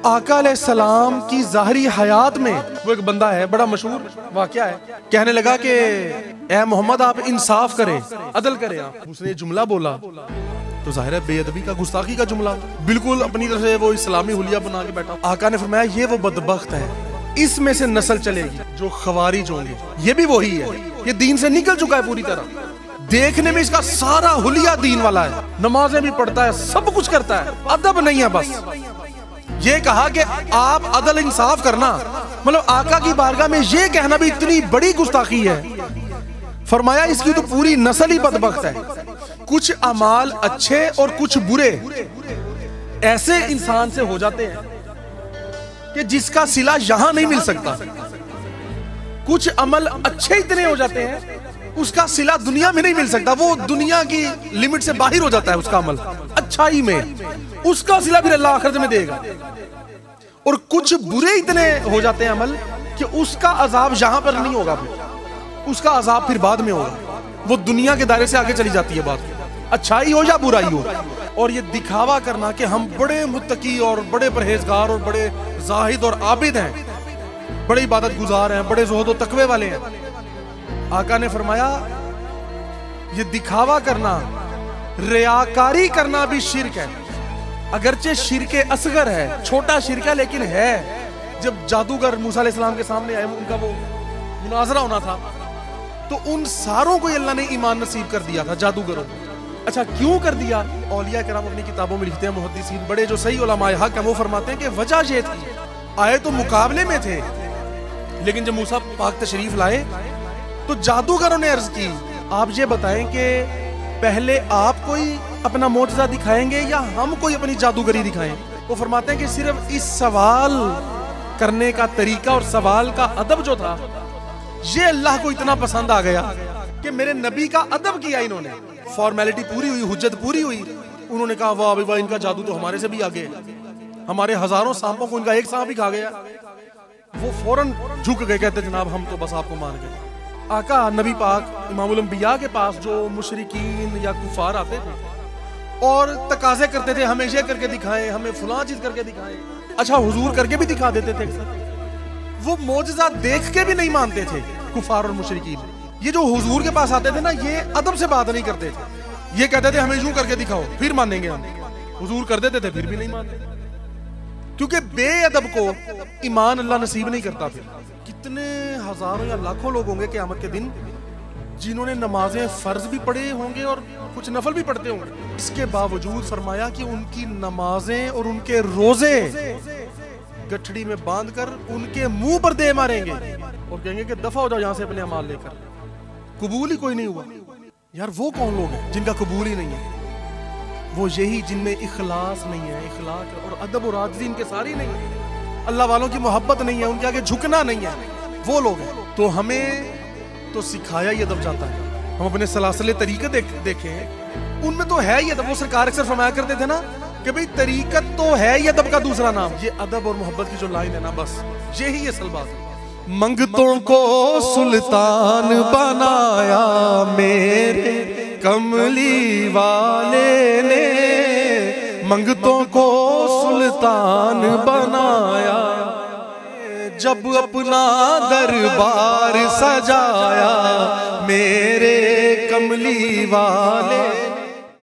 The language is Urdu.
آقا علیہ السلام کی ظاہری حیات میں وہ ایک بندہ ہے، بڑا مشہور واقعہ ہے، کہنے لگا کہ اے محمد آپ انصاف کریں، عدل کریں آپ۔ اس نے یہ جملہ بولا تو ظاہر ہے بے ادبی کا، گستاخی کا جملہ، بالکل اپنی طرف سے وہ اسلامی حلیہ بنا کے بیٹھا۔ آقا نے فرمایا یہ وہ بدبخت ہے، اس میں سے نسل چلے گی جو خوارج ہوں گے، یہ بھی وہی ہے، یہ دین سے نکل چکا ہے پوری طرح، دیکھنے میں اس کا سارا حلیہ دین والا ہے، نمازیں بھی پڑھتا ہے، سب کچھ کرتا ہے، ادب نہیں ہے بس۔ یہ کہا کہ آپ عدل انصاف کرنا، مطلب آقا کی بارگاہ میں یہ کہنا بھی اتنی بڑی گستاخی ہے۔ فرمایا اس کی تو پوری نسل ہی بدبخت ہے۔ کچھ اعمال اچھے اور کچھ برے ایسے انسان سے ہو جاتے ہیں کہ جس کا صلہ یہاں نہیں مل سکتا، کچھ عمل اچھے اتنے ہو جاتے ہیں اس کا صلہ دنیا میں نہیں مل سکتا، وہ دنیا کی لمٹ سے باہر ہو جاتا ہے اس کا عمل اچھائی میں، اس کا صلہ پھر اللہ آخرت میں دے گا۔ اور کچھ برے اتنے ہو جاتے ہیں عمل کہ اس کا عذاب یہاں پر نہیں ہوگا، پھر اس کا عذاب پھر بعد میں ہوگا، وہ دنیا کے دائرے سے آگے چلی جاتی ہے بات، اچھائی ہو یا برائی ہو۔ اور یہ دکھاوا کرنا کہ ہم بڑے متقی اور بڑے پرہیزگار اور بڑے زاہد اور عابد ہیں، بڑے عبادت گزار ہیں، بڑے زہد و تقوی والے ہیں، آقا نے فرمایا یہ دکھاوا کرنا، ریاکاری کرنا بھی شرک ہے، اگرچہ شرک اصغر ہے، چھوٹا شرک ہے لیکن ہے۔ جب جادوگر موسیٰ علیہ السلام کے سامنے آئے، ان کا وہ مناظرہ ہونا تھا، تو ان ساروں کو اللہ نے ایمان نصیب کر دیا تھا، جادوگروں کو۔ اچھا کیوں کر دیا؟ اولیاء کرام اپنی کتابوں میں لکھتے ہیں، محدثین بڑے جو صحیح علماء حق ہیں وہ فرماتے ہیں کہ وجہ یہ تھی، آئے تو مقابلے میں تھے لیکن جب موسیٰ پاک تشریف لائے تو جادوگروں نے عرض کی آپ یہ بتائیں کہ پہلے آپ کوئی اپنا معجزہ دکھائیں گے یا ہم کوئی اپنی جادوگری دکھائیں؟ وہ فرماتے ہیں کہ صرف اس سوال کرنے کا طریقہ اور سوال کا ادب جو تھا یہ اللہ کو اتنا پسند آ گیا کہ میرے نبی کا ادب کیا انہوں نے، فارمیلٹی پوری ہوئی، حجت پوری ہوئی، انہوں نے کہا واہ واہ ان کا جادو تو ہمارے سے بھی آگے ہے، ہمارے ہزاروں سانپوں کو ان کا ایک سانپ ہی کھا گیا۔ وہ فوراً جھک گئے، کہتے جناب ہم تو بس آپ کو مان گئے۔ آقا نبی پاک امام الانبیاء کے پاس جو مشرکین یا کفار آتے تھے اور تقاضے کرتے تھے ہمیں یہ کر کے دکھائیں، ہمیں فلاں چیز کر کے دکھائیں، اچھا حضور کر کے بھی دکھا دیتے تھے، وہ معجزہ دیکھ کے بھی نہیں مانتے تھے کفار اور مشرکین۔ یہ جو حضور کے پاس آتے تھے نا یہ ادب سے بات نہیں کرتے تھے، یہ کہتے تھے ہمیں یوں کر کے دکھاؤ پھر مانیں گے ہم، حضور کر دیتے تھے پھر بھی نہیں مانتے، کیونکہ بے ادب کو ایمان اللہ نصیب نہیں کرتا۔ پھر کتنے ہزاروں یا لاکھوں لوگ ہوں گے قیامت کے دن جنہوں نے نمازیں فرض بھی پڑھے ہوں گے اور کچھ نفل بھی پڑھتے ہوں گے، اس کے باوجود فرمایا کہ ان کی نمازیں اور ان کے روزے گٹھڑی میں باندھ کر ان کے منہ پر دے ماریں گے اور کہیں گے کہ دفع ہو جاؤ یہاں سے اپنے اعمال لے کر، قبول ہی کوئی نہیں ہوا۔ یار وہ کون لوگ ہیں جن کا قبول ہی نہیں ہے؟ وہ یہی جن میں اخلاص نہیں ہے، اخلاق اور ادب اور عاجزی ان کے ساری نہیں ہے، اللہ والوں کی محبت نہیں ہے، ان کے آگے جھکنا نہیں ہے، وہ لوگ ہیں۔ تو ہمیں تو سکھایا ہی ادب جاتا ہے، ہم اپنے سلاسل طریقے دیکھیں ان میں تو ہے ہی ادب۔ وہ سرکار اکثر فرمایا کرتے تھے نا کہ بھئی طریقت تو ہے ہی ادب کا دوسرا نام، یہ ادب اور محبت کی جو لائن ہے نا بس یہی اصل بات ہے۔ منگتوں کو سلطان بنایا میرے کملی والے نے، منگتوں کو سلطان بنایا، جب اپنا دربار سجایا میرے کملی والے